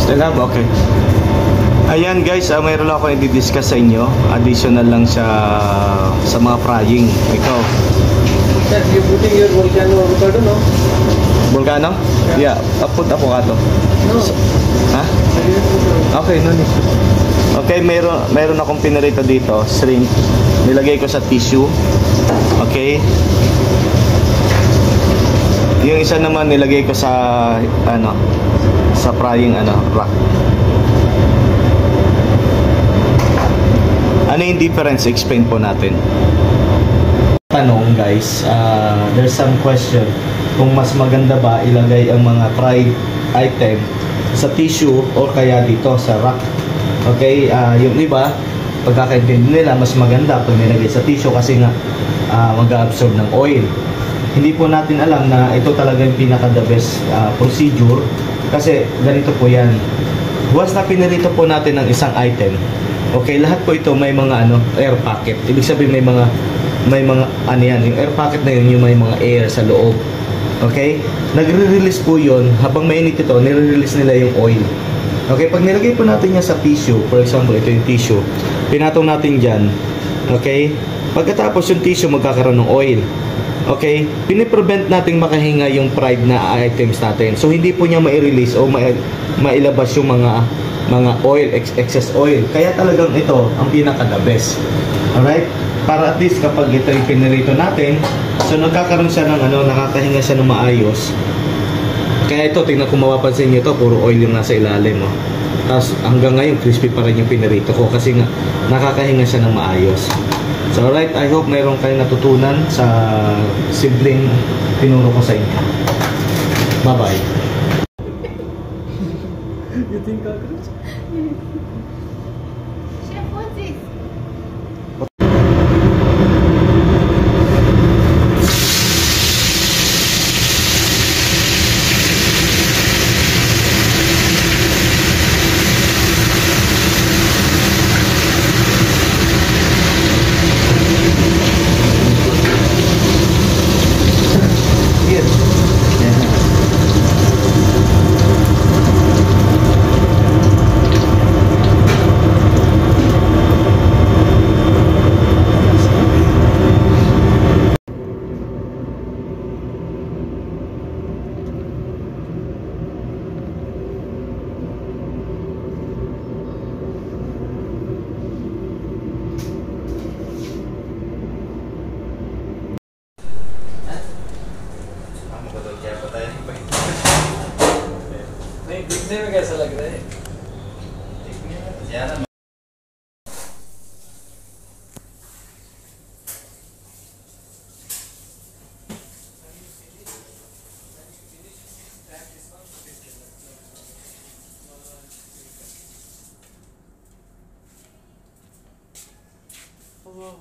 Still have? Okay. Ayan guys, mayroon lang ako i-discuss sa inyo. Additional lang siya sa mga frying. Ikaw. Sir, you putting your volcano avocado, no? Volcano? Yeah. Put avocado. No. Ha? Okay, no need. Okay, meron akong pinirito dito, shrimp. Nilagay ko sa tissue. Okay. Yung isa naman nilagay ko sa sa frying rack. Ano yung difference? Explain po natin. Tanong guys, there's some question kung mas maganda ba ilagay ang mga fried item sa tissue or kaya dito sa rack. Okay, yung iba pagkakaintindi nila mas maganda pag nilagay sa tissue kasi nga mag-absorb ng oil. Hindi po natin alam na ito talaga yung pinaka the best procedure kasi ganito po yan. Once na pinirito po natin ng isang item, okay, lahat po ito may mga air pocket. Ibig sabihin may mga yan, yung air pocket na yun, yung may mga air sa loob. Okay? Nagre-release po yun, habang mainit ito, nire-release nila yung oil. Okay, pag nilagay po natin yan sa tissue, for example, ito yung tissue, pinatong natin dyan, okay? Pagkatapos yung tissue magkakaroon ng oil. Okay? Piniprevent natin makahinga yung fried na items natin. So, hindi po niya mai-release o mailabas yung mga oil, excess oil. Kaya talagang ito ang pinaka-the best. Alright? Para at least kapag ito yung pinirito natin, so nagkakaroon siya ng nakakahinga siya ng maayos. Kaya ito, tingnan kung mapapansin nyo ito, puro oil yung nasa ilalim. Oh. Tapos hanggang ngayon, crispy pa rin yung pinirito ko kasi nga nakakahinga siya ng maayos. So alright, I hope mayroon kayong natutunan sa simpleng tinuro ko sa inyo. Bye-bye. You think cockroach? Chef, what's this? नहीं दिखने में कैसा लग रहा है? Allah,